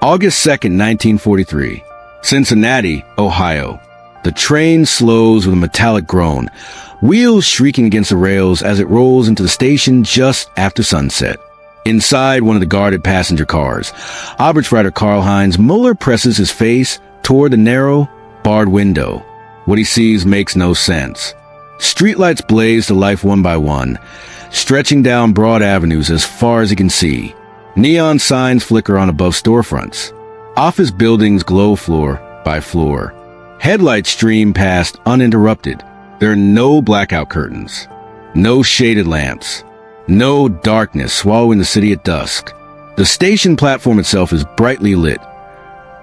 August 2nd, 1943. Cincinnati, Ohio. The train slows with a metallic groan, wheels shrieking against the rails as it rolls into the station just after sunset. Inside one of the guarded passenger cars, Oberstreiter Karl-Heinz Muller presses his face toward the narrow, barred window. What he sees makes no sense. Streetlights blaze to life one by one, stretching down broad avenues as far as he can see. Neon signs flicker on above storefronts. Office buildings glow floor by floor. Headlights stream past uninterrupted. There are no blackout curtains, no shaded lamps, no darkness swallowing the city at dusk. The station platform itself is brightly lit,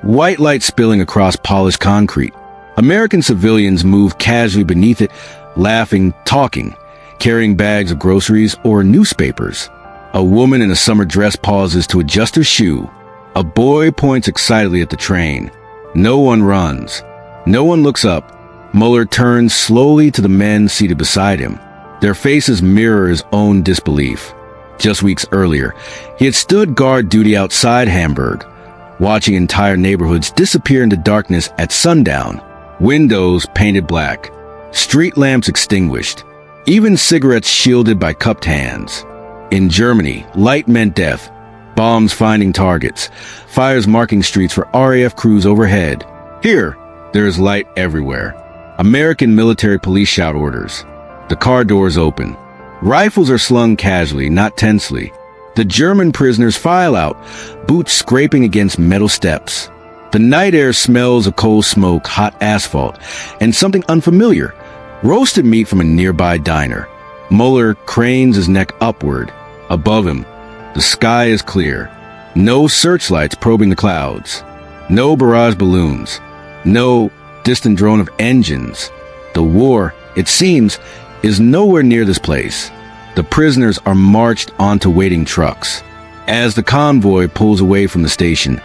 white light spilling across polished concrete. American civilians move casually beneath it, laughing, talking, carrying bags of groceries or newspapers. A woman in a summer dress pauses to adjust her shoe. A boy points excitedly at the train. No one runs. No one looks up. Muller turns slowly to the men seated beside him. Their faces mirror his own disbelief. Just weeks earlier, he had stood guard duty outside Hamburg, watching entire neighborhoods disappear into darkness at sundown. Windows painted black, street lamps extinguished, even cigarettes shielded by cupped hands. In Germany, light meant death, bombs finding targets, fires marking streets for RAF crews overhead. Here, there is light everywhere. American military police shout orders. The car doors open. Rifles are slung casually, not tensely. The German prisoners file out, boots scraping against metal steps. The night air smells of coal smoke, hot asphalt, and something unfamiliar, roasted meat from a nearby diner. Muller cranes his neck upward. Above him, the sky is clear. No searchlights probing the clouds. No barrage balloons. No distant drone of engines. The war, it seems, is nowhere near this place. The prisoners are marched onto waiting trucks. As the convoy pulls away from the station,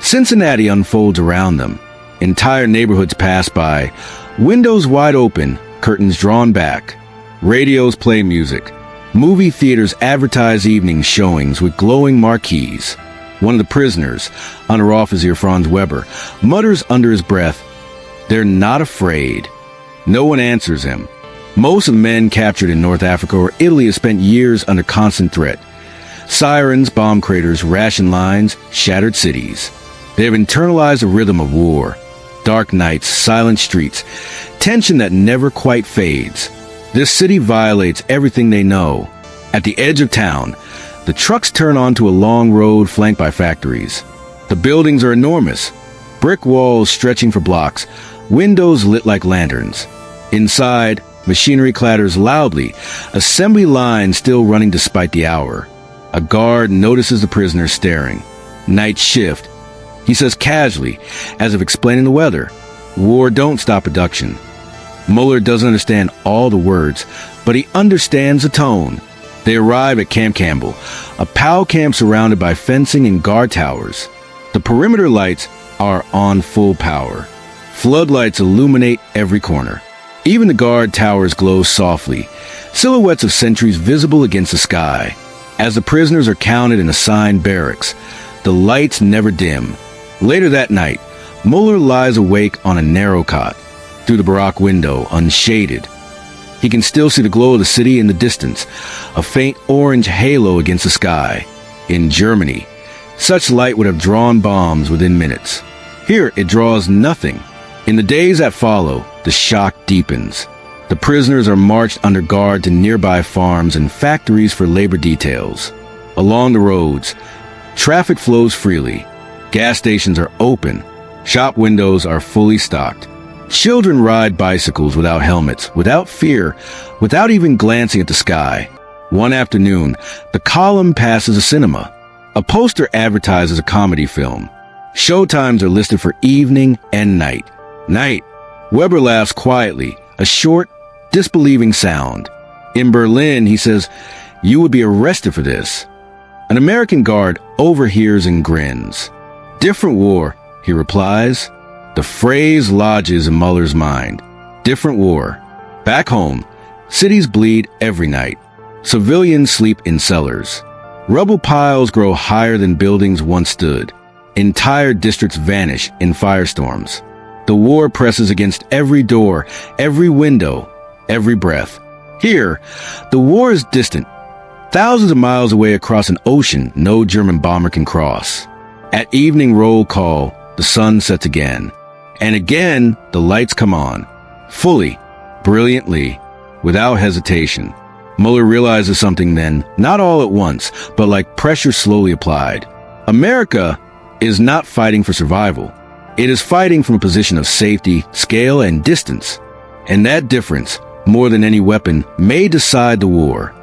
Cincinnati unfolds around them. Entire neighborhoods pass by, windows wide open, curtains drawn back. Radios play music. Movie theaters advertise evening showings with glowing marquees. One of the prisoners, Unteroffizier Franz Weber, mutters under his breath, "They're not afraid." No one answers him. Most of the men captured in North Africa or Italy have spent years under constant threat. Sirens, bomb craters, ration lines, shattered cities. They have internalized the rhythm of war. Dark nights, silent streets, tension that never quite fades. This city violates everything they know. At the edge of town, the trucks turn onto a long road flanked by factories. The buildings are enormous, brick walls stretching for blocks, windows lit like lanterns. Inside, machinery clatters loudly, assembly lines still running despite the hour. A guard notices the prisoners staring. Night shift. He says casually, as if explaining the weather, "War don't stop production." Muller doesn't understand all the words, but he understands the tone. They arrive at Camp Campbell, a POW camp surrounded by fencing and guard towers. The perimeter lights are on full power. Floodlights illuminate every corner. Even the guard towers glow softly, silhouettes of sentries visible against the sky. As the prisoners are counted and assigned barracks, the lights never dim. Later that night, Muller lies awake on a narrow cot, through the Baroque window, unshaded. He can still see the glow of the city in the distance, a faint orange halo against the sky. In Germany, such light would have drawn bombs within minutes. Here, it draws nothing. In the days that follow, the shock deepens. The prisoners are marched under guard to nearby farms and factories for labor details. Along the roads, traffic flows freely. Gas stations are open. Shop windows are fully stocked. Children ride bicycles without helmets, without fear, without even glancing at the sky. One afternoon, the column passes a cinema. A poster advertises a comedy film. Showtimes are listed for evening and night. Night. Weber laughs quietly, a short, disbelieving sound. In Berlin, he says, "You would be arrested for this." An American guard overhears and grins. "Different war," he replies. The phrase lodges in Muller's mind. Different war. Back home, cities bleed every night. Civilians sleep in cellars. Rubble piles grow higher than buildings once stood. Entire districts vanish in firestorms. The war presses against every door, every window, every breath. Here, the war is distant. Thousands of miles away across an ocean no German bomber can cross. At evening roll call, the sun sets again. And again, the lights come on. Fully, brilliantly, without hesitation. Mueller realizes something then, not all at once, but like pressure slowly applied. America is not fighting for survival. It is fighting from a position of safety, scale, and distance. And that difference, more than any weapon, may decide the war.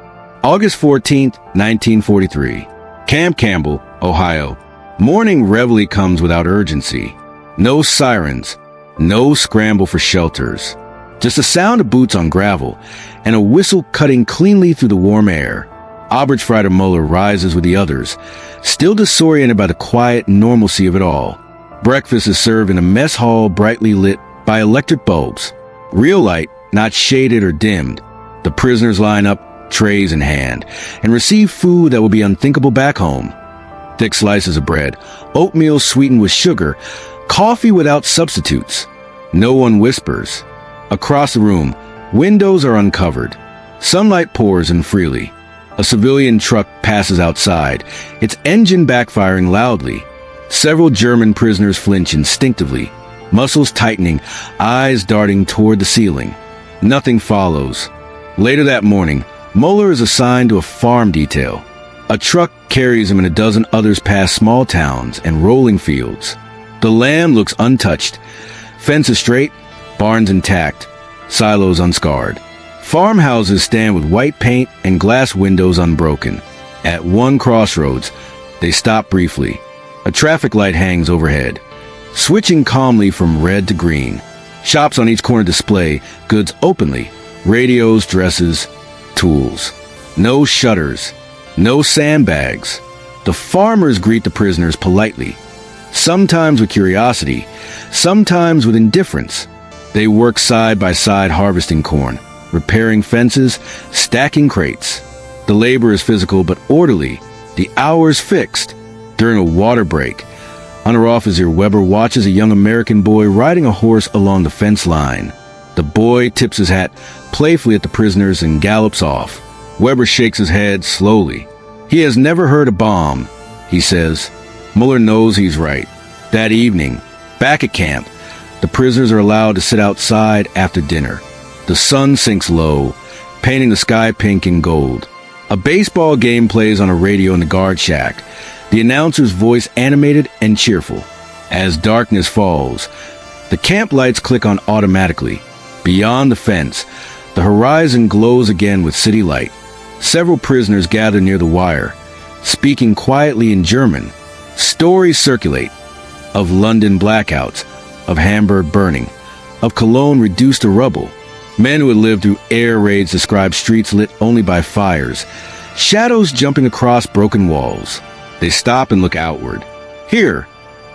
August 14, 1943. Camp Campbell, Ohio. Morning reveille comes without urgency. No sirens, no scramble for shelters. Just a sound of boots on gravel and a whistle cutting cleanly through the warm air. Oberstfreiter Mueller rises with the others, still disoriented by the quiet normalcy of it all. Breakfast is served in a mess hall brightly lit by electric bulbs. Real light, not shaded or dimmed. The prisoners line up, trays in hand, and receive food that will be unthinkable back home. Thick slices of bread, oatmeal sweetened with sugar, coffee without substitutes. No one whispers. Across the room, windows are uncovered. Sunlight pours in freely. A civilian truck passes outside, its engine backfiring loudly. Several German prisoners flinch instinctively, muscles tightening, eyes darting toward the ceiling. Nothing follows. Later that morning, Mueller is assigned to a farm detail. A truck carries him and a dozen others past small towns and rolling fields. The land looks untouched. Fences straight, barns intact, silos unscarred. Farmhouses stand with white paint and glass windows unbroken. At one crossroads, they stop briefly. A traffic light hangs overhead, switching calmly from red to green. Shops on each corner display goods openly, radios, dresses, tools. No shutters, no sandbags. The farmers greet the prisoners politely, sometimes with curiosity, sometimes with indifference. They work side by side harvesting corn, repairing fences, stacking crates. The labor is physical but orderly, the hours fixed. During a water break, Unteroffizier Weber watches a young American boy riding a horse along the fence line. The boy tips his hat playfully at the prisoners and gallops off. Weber shakes his head slowly. He has never heard a bomb, he says. Mueller knows he's right. That evening, back at camp, the prisoners are allowed to sit outside after dinner. The sun sinks low, painting the sky pink and gold. A baseball game plays on a radio in the guard shack, the announcer's voice animated and cheerful. As darkness falls, the camp lights click on automatically. Beyond the fence, the horizon glows again with city light. Several prisoners gather near the wire, speaking quietly in German. Stories circulate of London blackouts, of Hamburg burning, of Cologne reduced to rubble. Men who had lived through air raids describe streets lit only by fires, shadows jumping across broken walls. They stop and look outward. Here,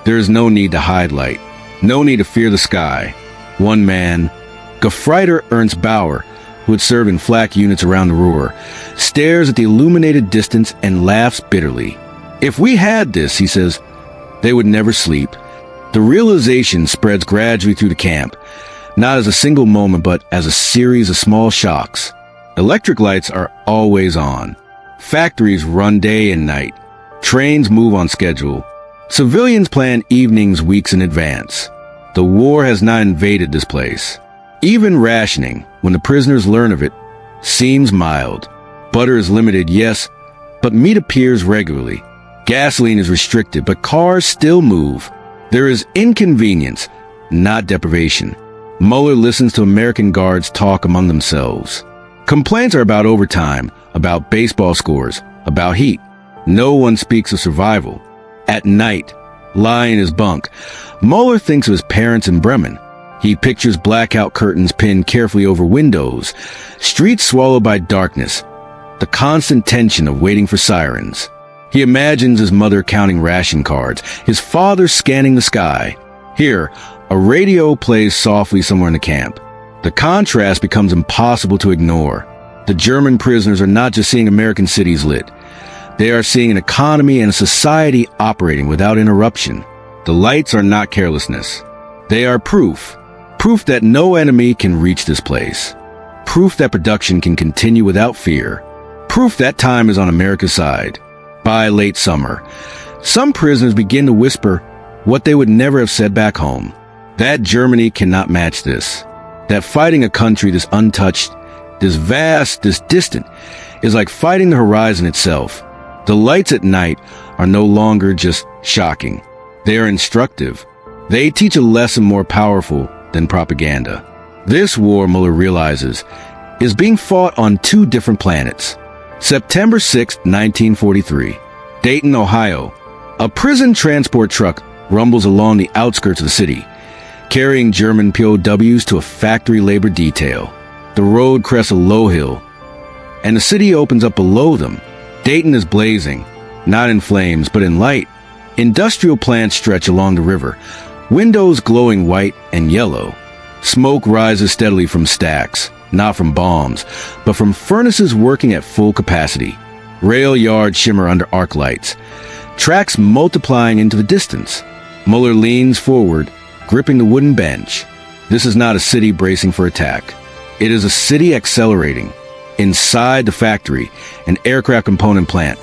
there is no need to hide light, no need to fear the sky. One man, Gefreiter Ernst Bauer, who had served in flak units around the Ruhr, stares at the illuminated distance and laughs bitterly. If we had this, he says, they would never sleep. The realization spreads gradually through the camp, not as a single moment, but as a series of small shocks. Electric lights are always on. Factories run day and night. Trains move on schedule. Civilians plan evenings weeks in advance. The war has not invaded this place. Even rationing, when the prisoners learn of it, seems mild. Butter is limited, yes, but meat appears regularly. Gasoline is restricted, but cars still move. There is inconvenience, not deprivation. Mueller listens to American guards talk among themselves. Complaints are about overtime, about baseball scores, about heat. No one speaks of survival. At night, lying in his bunk, Mueller thinks of his parents in Bremen. He pictures blackout curtains pinned carefully over windows, streets swallowed by darkness, the constant tension of waiting for sirens. He imagines his mother counting ration cards, his father scanning the sky. Here, a radio plays softly somewhere in the camp. The contrast becomes impossible to ignore. The German prisoners are not just seeing American cities lit. They are seeing an economy and a society operating without interruption. The lights are not carelessness. They are proof. Proof that no enemy can reach this place. Proof that production can continue without fear. Proof that time is on America's side. By late summer, some prisoners begin to whisper what they would never have said back home. That Germany cannot match this. That fighting a country this untouched, this vast, this distant, is like fighting the horizon itself. The lights at night are no longer just shocking. They are instructive. They teach a lesson more powerful than propaganda. This war, Mueller realizes, is being fought on two different planets. September 6, 1943, Dayton, Ohio. A prison transport truck rumbles along the outskirts of the city, carrying German POWs to a factory labor detail. The road crests a low hill, and the city opens up below them. Dayton is blazing, not in flames, but in light. Industrial plants stretch along the river, windows glowing white and yellow. Smoke rises steadily from stacks, not from bombs, but from furnaces working at full capacity. Rail yards shimmer under arc lights, tracks multiplying into the distance. Mueller leans forward, gripping the wooden bench. This is not a city bracing for attack. It is a city accelerating. Inside the factory, an aircraft component plant.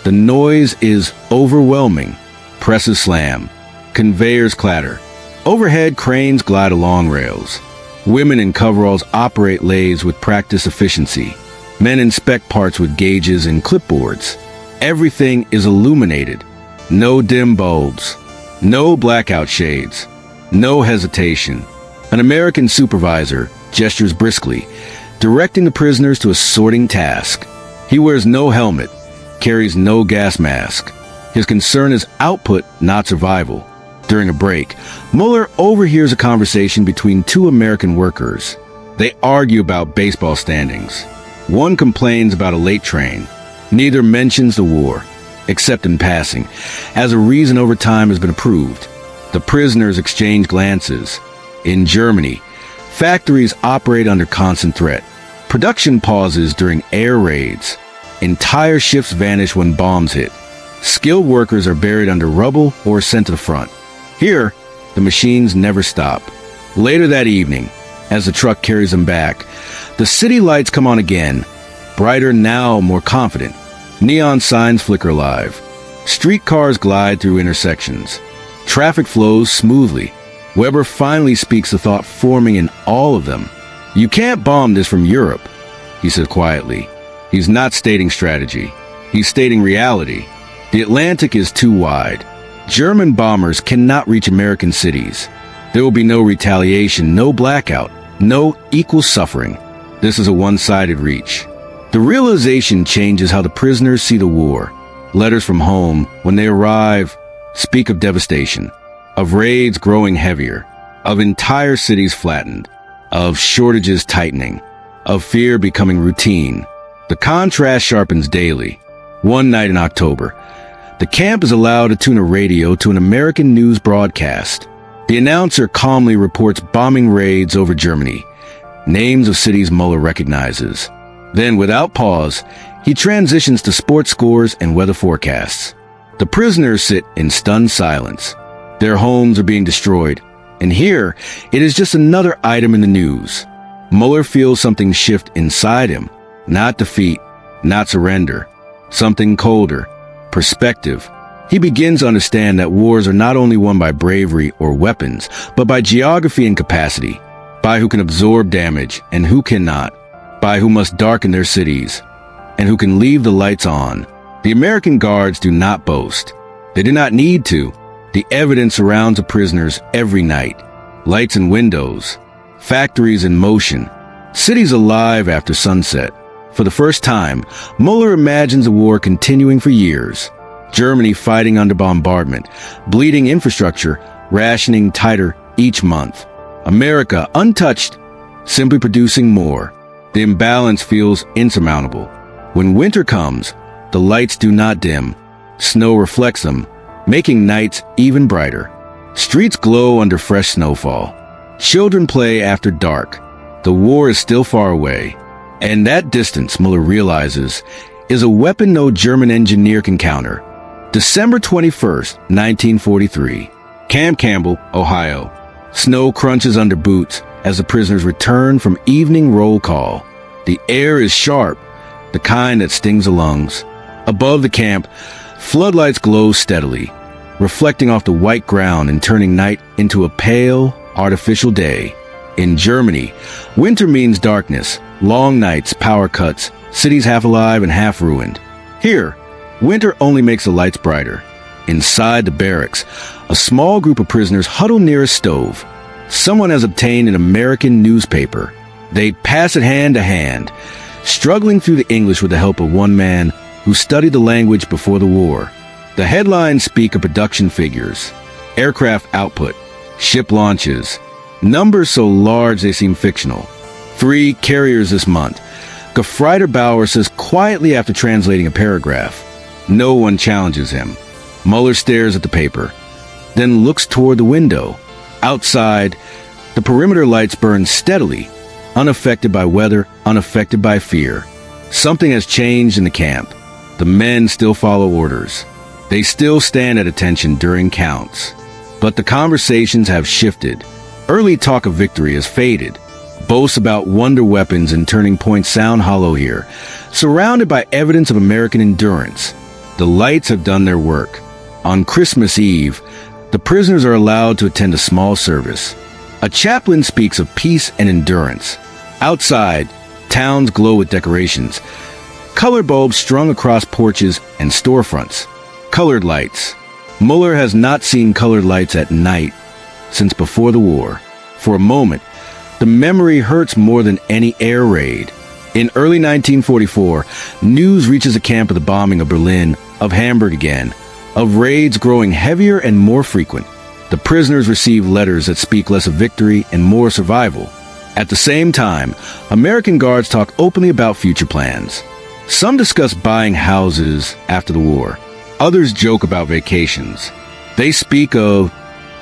The noise is overwhelming. Presses slam. Conveyors clatter. Overhead, cranes glide along rails. Women in coveralls operate lathes with practiced efficiency. Men inspect parts with gauges and clipboards. Everything is illuminated. No dim bulbs. No blackout shades. No hesitation. An American supervisor gestures briskly, directing the prisoners to a sorting task. He wears no helmet, carries no gas mask. His concern is output, not survival. During a break, Mueller overhears a conversation between two American workers. They argue about baseball standings. One complains about a late train. Neither mentions the war, except in passing, as a reason overtime has been approved. The prisoners exchange glances. In Germany, factories operate under constant threat. Production pauses during air raids. Entire shifts vanish when bombs hit. Skilled workers are buried under rubble or sent to the front. Here, the machines never stop. Later that evening, as the truck carries them back, the city lights come on again, brighter now, more confident. Neon signs flicker alive. Streetcars glide through intersections. Traffic flows smoothly. Weber finally speaks the thought forming in all of them. "You can't bomb this from Europe," he says quietly. He's not stating strategy. He's stating reality. The Atlantic is too wide. German bombers cannot reach American cities. There will be no retaliation, no blackout, no equal suffering. This is a one-sided reach. The realization changes how the prisoners see the war. Letters from home, when they arrive, speak of devastation, of raids growing heavier, of entire cities flattened, of shortages tightening, of fear becoming routine. The contrast sharpens daily. One night in October, the camp is allowed to tune a radio to an American news broadcast. The announcer calmly reports bombing raids over Germany, names of cities Mueller recognizes. Then, without pause, he transitions to sports scores and weather forecasts. The prisoners sit in stunned silence. Their homes are being destroyed, and here, it is just another item in the news. Mueller feels something shift inside him. Not defeat, not surrender. Something colder. Perspective. He begins to understand that wars are not only won by bravery or weapons, but by geography and capacity. By who can absorb damage and who cannot. By who must darken their cities and who can leave the lights on. The American guards do not boast. They do not need to. The evidence surrounds the prisoners every night. Lights in windows. Factories in motion. Cities alive after sunset. For the first time, Mueller imagines a war continuing for years. Germany fighting under bombardment, bleeding infrastructure, rationing tighter each month. America untouched, simply producing more. The imbalance feels insurmountable. When winter comes, the lights do not dim. Snow reflects them, making nights even brighter. Streets glow under fresh snowfall. Children play after dark. The war is still far away. And that distance, Mueller realizes, is a weapon no German engineer can counter. December 21st, 1943. Camp Campbell, Ohio. Snow crunches under boots as the prisoners return from evening roll call. The air is sharp, the kind that stings the lungs. Above the camp, floodlights glow steadily, reflecting off the white ground and turning night into a pale, artificial day. In Germany, winter means darkness, long nights, power cuts, cities half alive and half ruined. Here, winter only makes the lights brighter. Inside the barracks, a small group of prisoners huddle near a stove. Someone has obtained an American newspaper. They pass it hand to hand, struggling through the English with the help of one man who studied the language before the war. The headlines speak of production figures, aircraft output, ship launches, numbers so large they seem fictional. 3 carriers this month, Gefreiter Bauer says quietly after translating a paragraph. No one challenges him. Muller stares at the paper, then looks toward the window. Outside, the perimeter lights burn steadily, unaffected by weather, unaffected by fear. Something has changed in the camp. The men still follow orders. They still stand at attention during counts. But the conversations have shifted. Early talk of victory has faded. Boasts about wonder weapons and turning points sound hollow here, surrounded by evidence of American endurance. The lights have done their work. On Christmas Eve, the prisoners are allowed to attend a small service. A chaplain speaks of peace and endurance. Outside, towns glow with decorations. Color bulbs strung across porches and storefronts. Colored lights. Muller has not seen colored lights at night since before the war. For a moment, the memory hurts more than any air raid. In early 1944, news reaches the camp of the bombing of Berlin, of Hamburg again, of raids growing heavier and more frequent. The prisoners receive letters that speak less of victory and more survival. At the same time, American guards talk openly about future plans. Some discuss buying houses after the war. Others joke about vacations. They speak of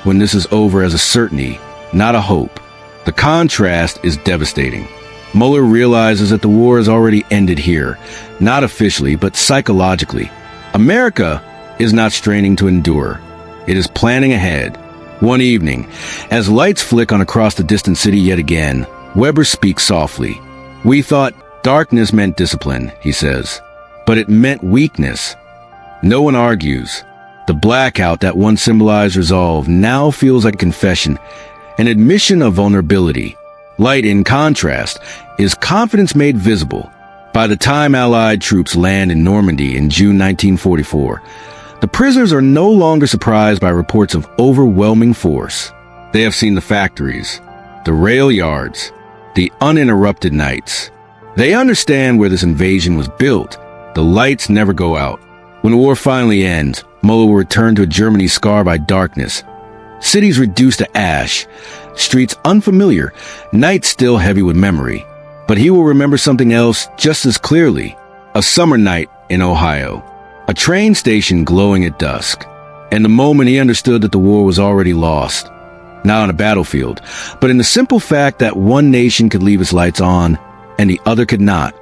when this is over as a certainty, not a hope. The contrast is devastating. Muller realizes that the war has already ended here, not officially, but psychologically. America is not straining to endure. It is planning ahead. One evening, as lights flick on across the distant city yet again, Weber speaks softly. "We thought darkness meant discipline," he says, "but it meant weakness." No one argues. The blackout that once symbolized resolve now feels like a confession, an admission of vulnerability. Light, in contrast, is confidence made visible. By the time Allied troops land in Normandy in June 1944, the prisoners are no longer surprised by reports of overwhelming force. They have seen the factories, the rail yards, the uninterrupted nights. They understand where this invasion was built. The lights never go out. When the war finally ends, Muller will return to a Germany scarred by darkness. Cities reduced to ash, streets unfamiliar, nights still heavy with memory. But he will remember something else just as clearly. A summer night in Ohio. A train station glowing at dusk. And the moment he understood that the war was already lost. Not on a battlefield, but in the simple fact that one nation could leave its lights on and the other could not.